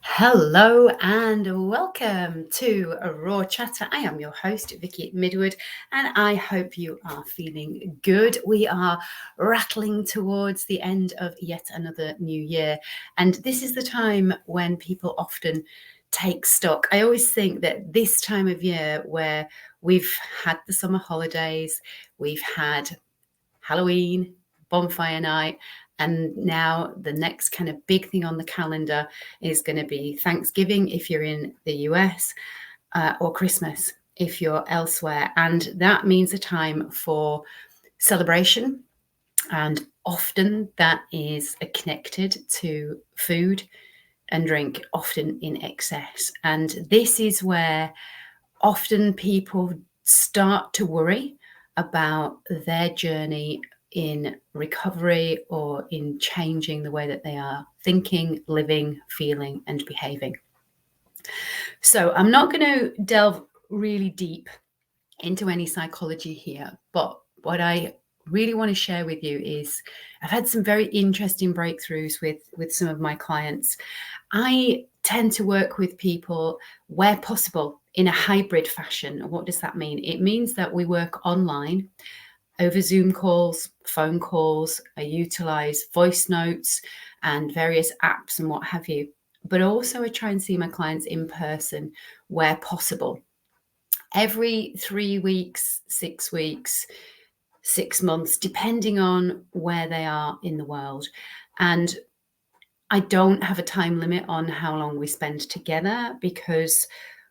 Hello and welcome to a Raw Chatter. I am your host, Vicky Midwood, and I hope you are feeling good. We are rattling towards the end of yet another new year, and this is the time when people often take stock. I always think that this time of year where we've had the summer holidays, we've had Halloween, bonfire night, and now the next kind of big thing on the calendar is going to be Thanksgiving if you're in the US, or Christmas if you're elsewhere. And that means a time for celebration. And often that is connected to food and drink, often in excess. And this is where often people start to worry about their journey in recovery or in changing the way that they are thinking, living, feeling, and behaving. So I'm not going to delve really deep into any psychology here, but what I really want to share with you is I've had some very interesting breakthroughs with some of my clients. I tend to work with people where possible in a hybrid fashion. What does that mean? It means that we work online over Zoom calls, phone calls. I utilize voice notes and various apps and what have you. But also I try and see my clients in person where possible. Every 3 weeks, 6 weeks, 6 months, depending on where they are in the world. And I don't have a time limit on how long we spend together, because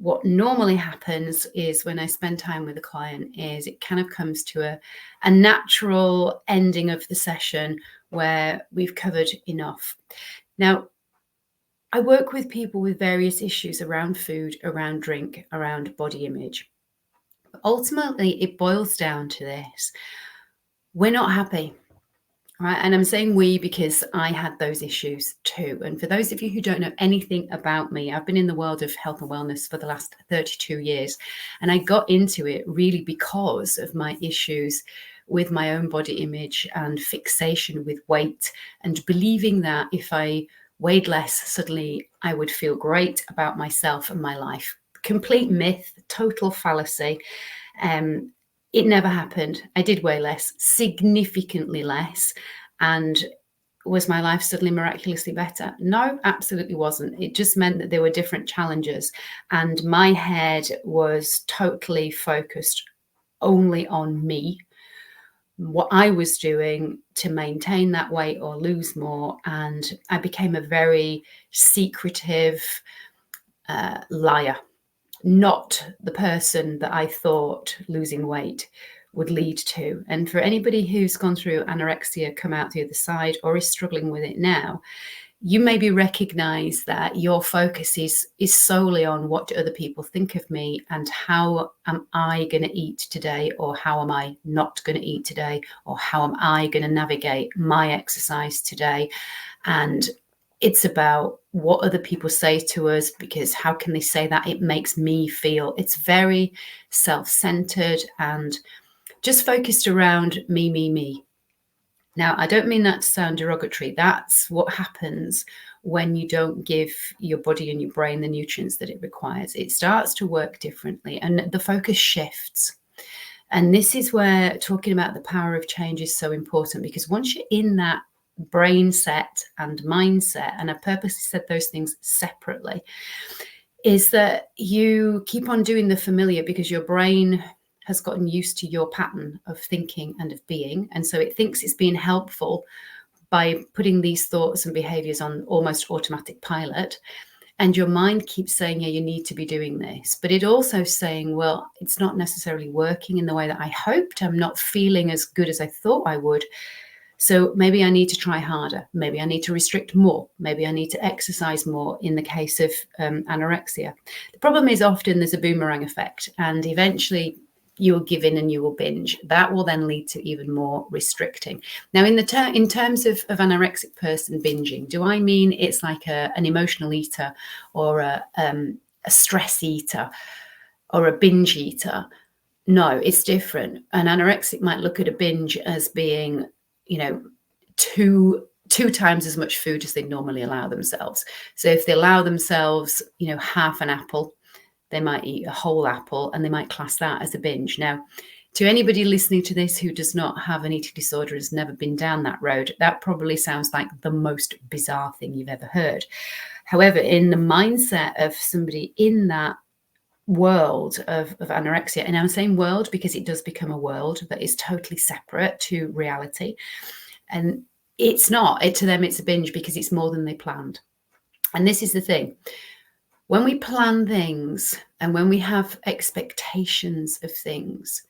what normally happens is when I spend time with a client is it kind of comes to a natural ending of the session where we've covered enough. Now, I work with people with various issues around food, around drink, around body image. But ultimately, it boils down to this. We're not happy. Right. And I'm saying we because I had those issues too. And for those of you who don't know anything about me, I've been in the world of health and wellness for the last 32 years. And I got into it really because of my issues with my own body image and fixation with weight, and believing that if I weighed less, suddenly I would feel great about myself and my life. Complete myth, total fallacy. It never happened. I did weigh less, significantly less. And was my life suddenly miraculously better? No, absolutely wasn't. It just meant that there were different challenges. And my head was totally focused only on me, what I was doing to maintain that weight or lose more. And I became a very secretive liar. Not the person that I thought losing weight would lead to. And for anybody who's gone through anorexia, come out the other side, or is struggling with it now, you maybe recognize that your focus is solely on what do other people think of me, and how am I going to eat today, or how am I not going to eat today, or how am I going to navigate my exercise today. And it's about what other people say to us, because how can they say that? It makes me feel. It's very self-centered and just focused around me, me, me. Now, I don't mean that to sound derogatory. That's what happens when you don't give your body and your brain the nutrients that it requires. It starts to work differently and the focus shifts. And this is where talking about the power of change is so important, because once you're in that brain set and mindset, and I purposely said those things separately, is that you keep on doing the familiar because your brain has gotten used to your pattern of thinking and of being. And so it thinks it's being helpful by putting these thoughts and behaviors on almost automatic pilot. And your mind keeps saying, yeah, you need to be doing this. But it also saying, well, it's not necessarily working in the way that I hoped. I'm not feeling as good as I thought I would. So maybe I need to try harder. Maybe I need to restrict more. Maybe I need to exercise more in the case of anorexia. The problem is often there's a boomerang effect, and eventually you will give in and you will binge. That will then lead to even more restricting. Now, in terms of anorexic person binging, do I mean it's like an emotional eater, or a stress eater, or a binge eater? No, it's different. An anorexic might look at a binge as being, too 2 times as much food as they normally allow themselves. So if they allow themselves, half an apple, they might eat a whole apple, and they might class that as a binge. Now, to anybody listening to this who does not have an eating disorder, has never been down that road, that probably sounds like the most bizarre thing you've ever heard. However, in the mindset of somebody in that world of anorexia, and I'm saying world because it does become a world that is totally separate to reality, and it's not, to them it's a binge because it's more than they planned. And this is the thing. When we plan things and when we have expectations of things,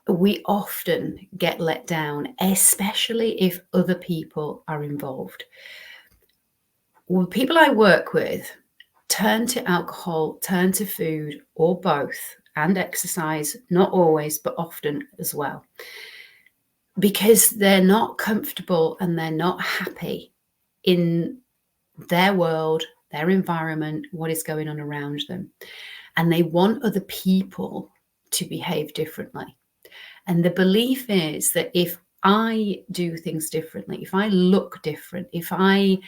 we often get let down, especially if other people are involved. Well, people I work with turn to alcohol, turn to food, or both, and exercise, not always, but often as well, because they're not comfortable and they're not happy in their world, their environment, what is going on around them. And they want other people to behave differently. And the belief is that if I do things differently, if I look different, if I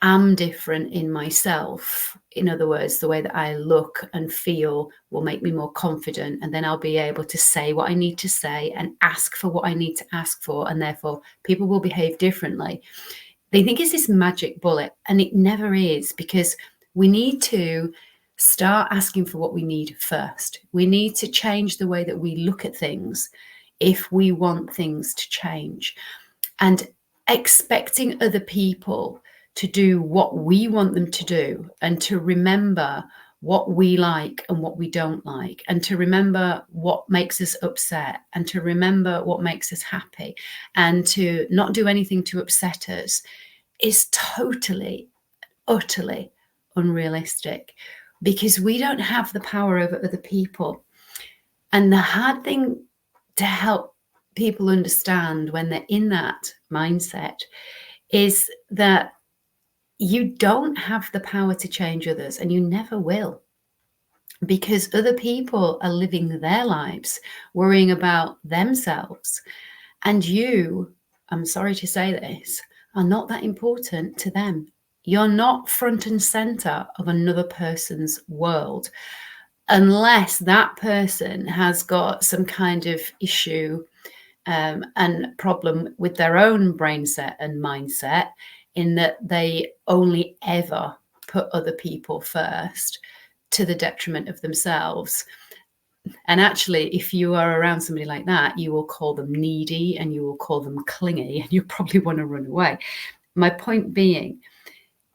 am different in myself, in other words, the way that I look and feel will make me more confident, and then I'll be able to say what I need to say and ask for what I need to ask for, and therefore people will behave differently. They think it's this magic bullet, and it never is, because we need to start asking for what we need first. We need to change the way that we look at things if we want things to change. And expecting other people to do what we want them to do, and to remember what we like and what we don't like, and to remember what makes us upset, and to remember what makes us happy, and to not do anything to upset us, is totally, utterly unrealistic, because we don't have the power over other people. And the hard thing to help people understand when they're in that mindset is that you don't have the power to change others, and you never will, because other people are living their lives worrying about themselves, and you, I'm sorry to say this, are not that important to them. You're not front and center of another person's world, unless that person has got some kind of issue and problem with their own brain set and mindset, in that they only ever put other people first to the detriment of themselves. And actually, if you are around somebody like that, you will call them needy and you will call them clingy, and you probably want to run away. My point being,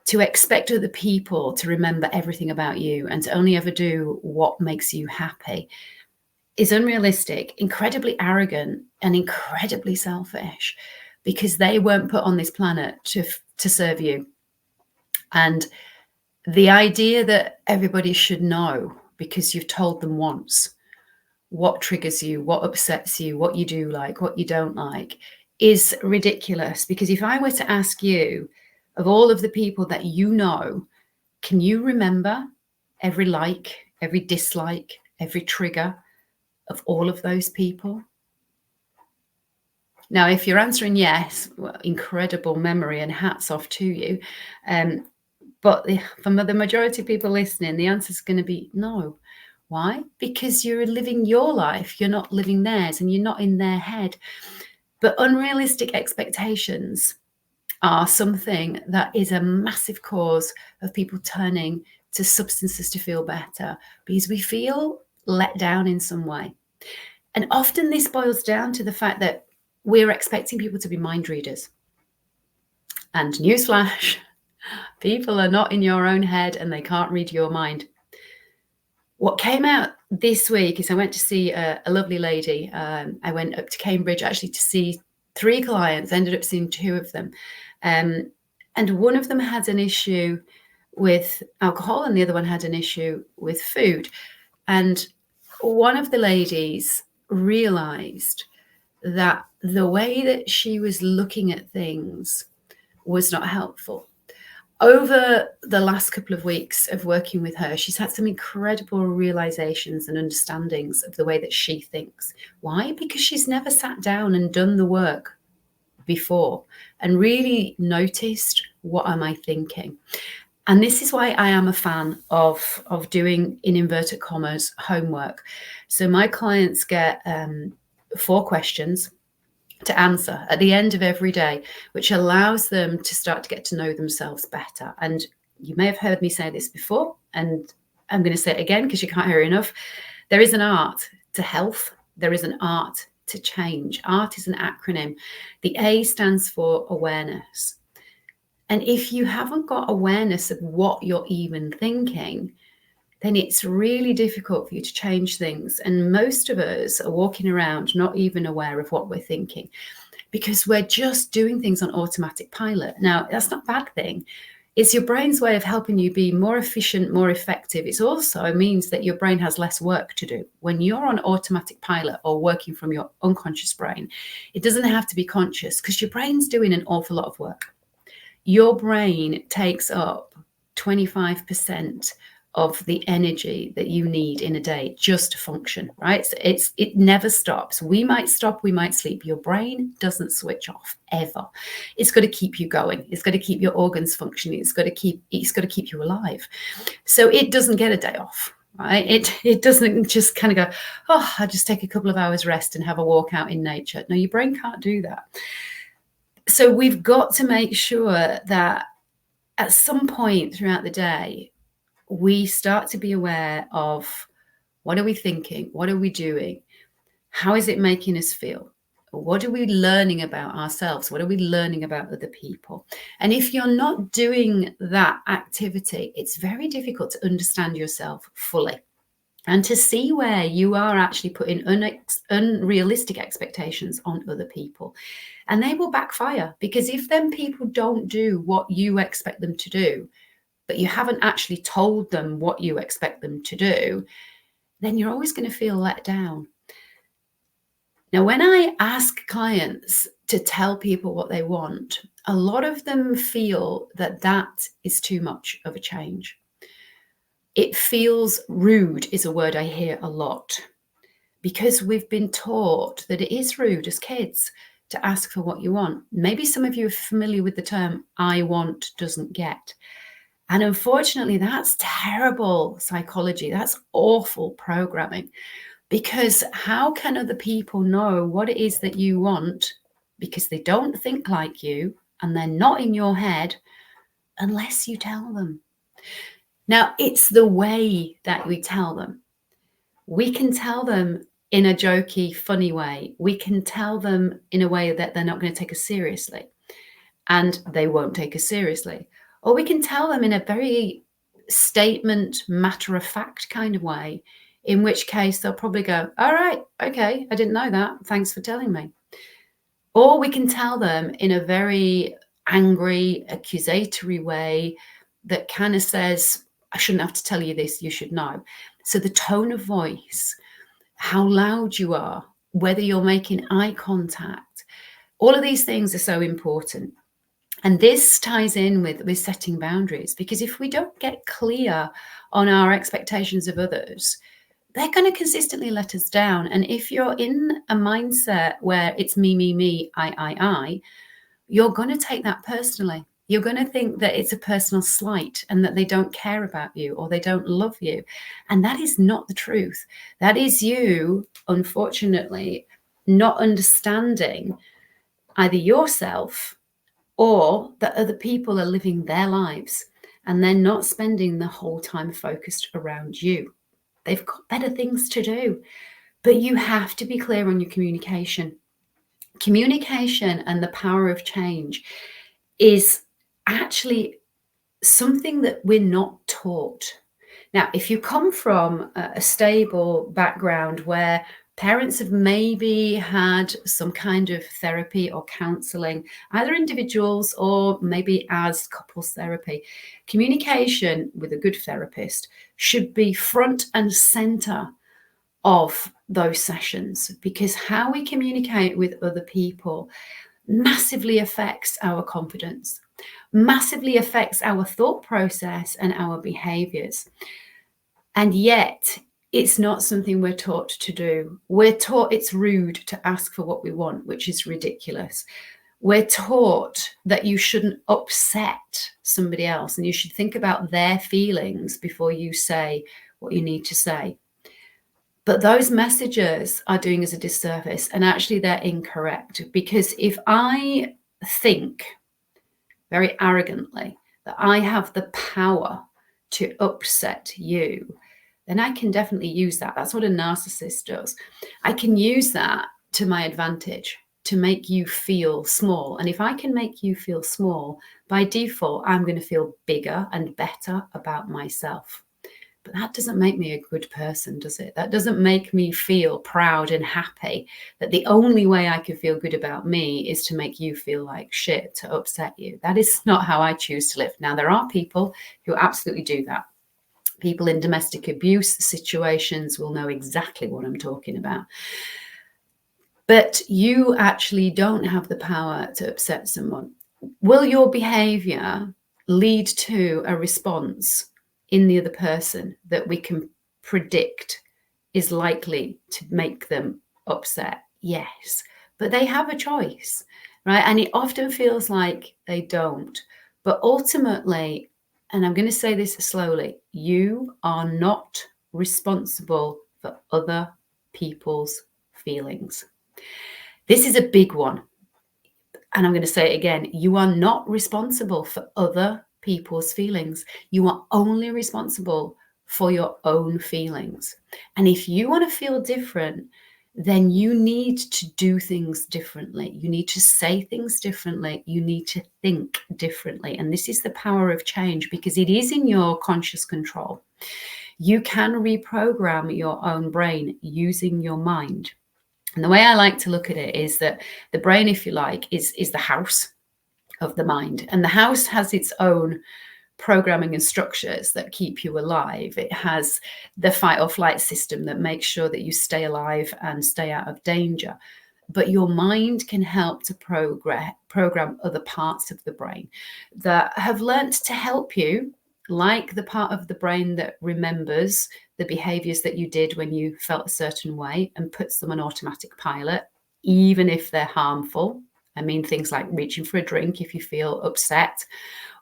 to expect other people to remember everything about you and to only ever do what makes you happy is unrealistic, incredibly arrogant, and incredibly selfish, because they weren't put on this planet to serve you. And the idea that everybody should know, because you've told them once, what triggers you, what upsets you, what you do like, what you don't like, is ridiculous. Because if I were to ask you, of all of the people that you know, can you remember every like, every dislike, every trigger of all of those people? Now, if you're answering yes, well, incredible memory and hats off to you. But from the majority of people listening, the answer is going to be no. Why? Because you're living your life, you're not living theirs, and you're not in their head. But unrealistic expectations are something that is a massive cause of people turning to substances to feel better, because we feel let down in some way. And often this boils down to the fact that we're expecting people to be mind readers. And newsflash, people are not in your own head and they can't read your mind. What came out this week is I went to see a lovely lady. I went up to Cambridge actually to see 3 clients, ended up seeing 2 of them. And one of them had an issue with alcohol and the other one had an issue with food. And one of the ladies realized that the way that she was looking at things was not helpful. Over the last couple of weeks of working with her, she's had some incredible realizations and understandings of the way that she thinks. Why? Because she's never sat down and done the work before and really noticed, what am I thinking? And this is why I am a fan of doing, in inverted commas, homework. So my clients get 4 questions to answer at the end of every day, which allows them to start to get to know themselves better. And you may have heard me say this before, and I'm going to say it again because you can't hear enough. There is an art to health. There is an art to change. ART is an acronym. The A stands for awareness. And if you haven't got awareness of what you're even thinking, then it's really difficult for you to change things. And most of us are walking around not even aware of what we're thinking because we're just doing things on automatic pilot. Now, that's not a bad thing. It's your brain's way of helping you be more efficient, more effective. It also means that your brain has less work to do. When you're on automatic pilot or working from your unconscious brain, it doesn't have to be conscious because your brain's doing an awful lot of work. Your brain takes up 25% of the energy that you need in a day just to function, right? So it never stops. We might stop, we might sleep. Your brain doesn't switch off ever. It's got to keep you going. It's got to keep your organs functioning. It's got to keep you alive. So it doesn't get a day off, right? It doesn't just kind of go, oh, I'll just take a couple of hours rest and have a walk out in nature. No, your brain can't do that. So we've got to make sure that at some point throughout the day, we start to be aware of, what are we thinking? What are we doing? How is it making us feel? What are we learning about ourselves? What are we learning about other people? And if you're not doing that activity, it's very difficult to understand yourself fully and to see where you are actually putting unrealistic expectations on other people. And they will backfire, because if then people don't do what you expect them to do, but you haven't actually told them what you expect them to do, then you're always going to feel let down. Now, when I ask clients to tell people what they want, a lot of them feel that that is too much of a change. It feels rude, is a word I hear a lot, because we've been taught that it is rude as kids to ask for what you want. Maybe some of you are familiar with the term "I want, doesn't get." And unfortunately, that's terrible psychology. That's awful programming, because how can other people know what it is that you want, because they don't think like you and they're not in your head, unless you tell them? Now, it's the way that we tell them. We can tell them in a jokey, funny way. We can tell them in a way that they're not going to take us seriously, and they won't take us seriously. Or we can tell them in a very statement, matter-of-fact kind of way, in which case they'll probably go, all right, okay, I didn't know that. Thanks for telling me. Or we can tell them in a very angry, accusatory way that kind of says, I shouldn't have to tell you this, you should know. So the tone of voice, how loud you are, whether you're making eye contact, all of these things are so important. And this ties in with setting boundaries, because if we don't get clear on our expectations of others, they're going to consistently let us down. And if you're in a mindset where it's me, I, you're going to take that personally. You're going to think that it's a personal slight and that they don't care about you or they don't love you. And that is not the truth. That is you, unfortunately, not understanding either yourself or that other people are living their lives and they're not spending the whole time focused around you. They've got better things to do. But you have to be clear on your communication. Communication and the power of change is actually something that we're not taught. Now, if you come from a stable background where parents have maybe had some kind of therapy or counseling, either individuals or maybe as couples therapy, communication with a good therapist should be front and center of those sessions, because how we communicate with other people massively affects our confidence, massively affects our thought process and our behaviors. And yet it's not something we're taught to do. We're taught it's rude to ask for what we want, which is ridiculous. We're taught that you shouldn't upset somebody else and you should think about their feelings before you say what you need to say. But those messages are doing us a disservice, and actually they're incorrect, because if I think very arrogantly that I have the power to upset you, then I can definitely use that. That's what a narcissist does. I can use that to my advantage to make you feel small. And if I can make you feel small, by default, I'm going to feel bigger and better about myself. But that doesn't make me a good person, does it? That doesn't make me feel proud and happy that the only way I can feel good about me is to make you feel like shit, to upset you. That is not how I choose to live. Now, there are people who absolutely do that. People in domestic abuse situations will know exactly what I'm talking about. But you actually don't have the power to upset someone. Will your behavior lead to a response in the other person that we can predict is likely to make them upset? Yes, but they have a choice, right? And it often feels like they don't. But ultimately, and I'm going to say this slowly, you are not responsible for other people's feelings. This is a big one. And I'm going to say it again. You are not responsible for other people's feelings. You are only responsible for your own feelings. And if you want to feel different, then you need to do things differently. You need to say things differently. You need to think differently. And this is the power of change, because it is in your conscious control. You can reprogram your own brain using your mind. And the way I like to look at it is that the brain, if you like, is the house of the mind. And the house has its own programming and structures that keep you alive. It has the fight or flight system that makes sure that you stay alive and stay out of danger. But your mind can help to program other parts of the brain that have learnt to help you, like the part of the brain that remembers the behaviors that you did when you felt a certain way and puts them on automatic pilot, even if they're harmful. I mean, things like reaching for a drink if you feel upset,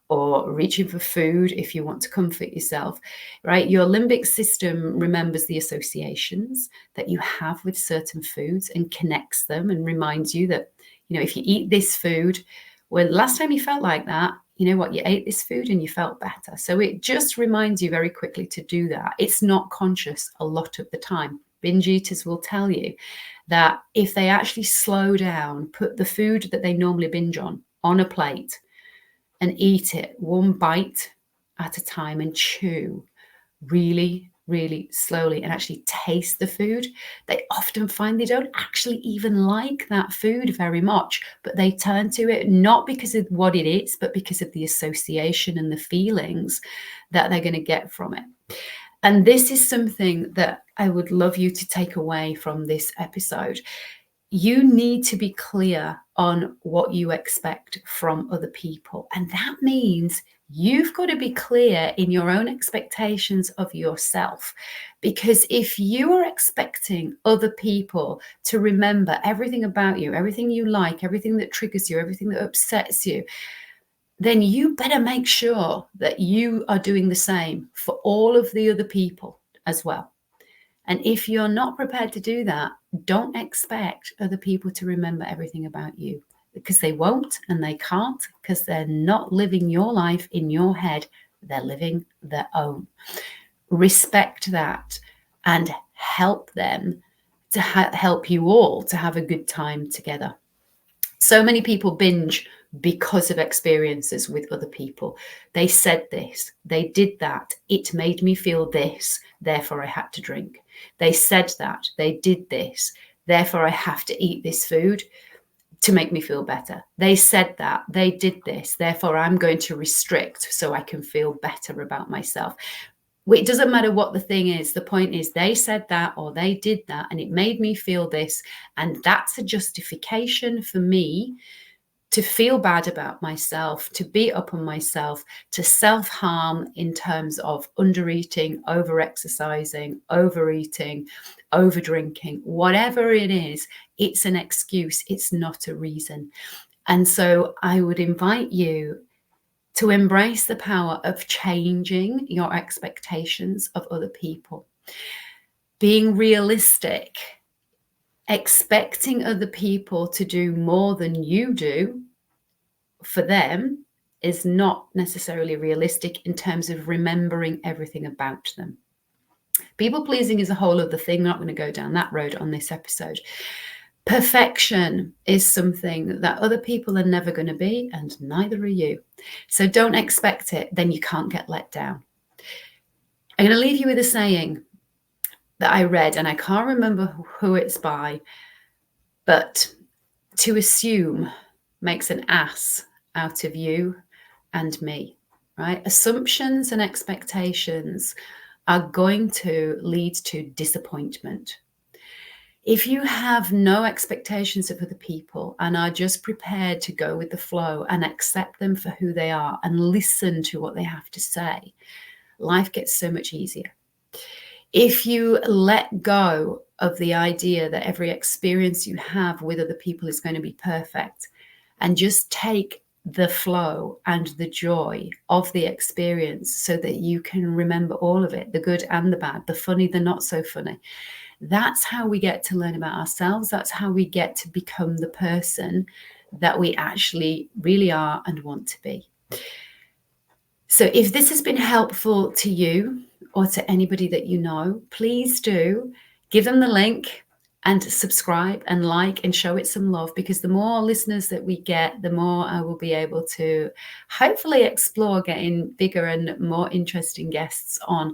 or reaching for food if you want to comfort yourself, right? Your limbic system remembers the associations that you have with certain foods and connects them and reminds you that, if you eat this food, well, last time you felt like that, you know what, you ate this food and you felt better. So it just reminds you very quickly to do that. It's not conscious a lot of the time. Binge eaters will tell you that if they actually slow down, put the food that they normally binge on a plate, and eat it one bite at a time and chew really, really slowly and actually taste the food, they often find they don't actually even like that food very much, but they turn to it not because of what it is, but because of the association and the feelings that they're going to get from it. And this is something that I would love you to take away from this episode. You need to be clear on what you expect from other people. And that means you've got to be clear in your own expectations of yourself. Because if you are expecting other people to remember everything about you, everything you like, everything that triggers you, everything that upsets you, then you better make sure that you are doing the same for all of the other people as well. And if you're not prepared to do that, don't expect other people to remember everything about you, because they won't and they can't, because they're not living your life in your head. They're living their own. Respect that and help them to help you all to have a good time together. So many people binge because of experiences with other people. They said this, they did that, it made me feel this, therefore I had to drink. They said that, they did this, therefore I have to eat this food to make me feel better. They said that, they did this, therefore I'm going to restrict so I can feel better about myself. It doesn't matter what the thing is. The point is they said that or they did that and it made me feel this. And that's a justification for me to feel bad about myself, to beat up on myself, to self-harm in terms of under-eating, over-exercising, overeating, over-drinking, whatever it is, it's an excuse. It's not a reason. And so I would invite you to embrace the power of changing your expectations of other people. Being realistic, expecting other people to do more than you do for them is not necessarily realistic in terms of remembering everything about them. People pleasing is a whole other thing. We're not going to go down that road on this episode. Perfection is something that other people are never going to be, and neither are you. So don't expect it, then you can't get let down. I'm going to leave you with a saying that I read, and I can't remember who it's by, but to assume makes an ass out of you and me, right? Assumptions and expectations are going to lead to disappointment. If you have no expectations of other people and are just prepared to go with the flow and accept them for who they are and listen to what they have to say, life gets so much easier. If you let go of the idea that every experience you have with other people is going to be perfect and just take the flow and the joy of the experience so that you can remember all of it, the good and the bad, the funny, the not so funny. That's how we get to learn about ourselves. That's how we get to become the person that we actually really are and want to be. So if this has been helpful to you or to anybody that you know, please do give them the link and subscribe and like and show it some love, because the more listeners that we get, the more I will be able to hopefully explore getting bigger and more interesting guests on.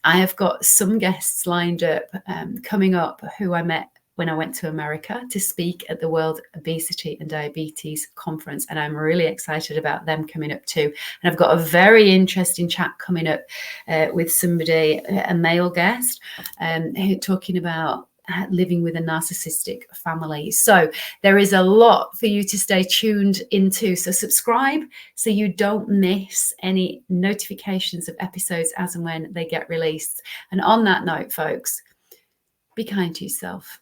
I have got some guests lined up coming up who I met when I went to America to speak at the World Obesity and Diabetes Conference. And I'm really excited about them coming up too. And I've got a very interesting chat coming up with somebody, a male guest, who talking about living with a narcissistic family. So there is a lot for you to stay tuned into. So subscribe so you don't miss any notifications of episodes as and when they get released. And on that note, folks, be kind to yourself.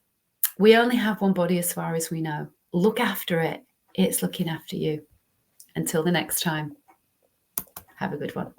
We only have one body as far as we know. Look after it. It's looking after you. Until the next time, have a good one.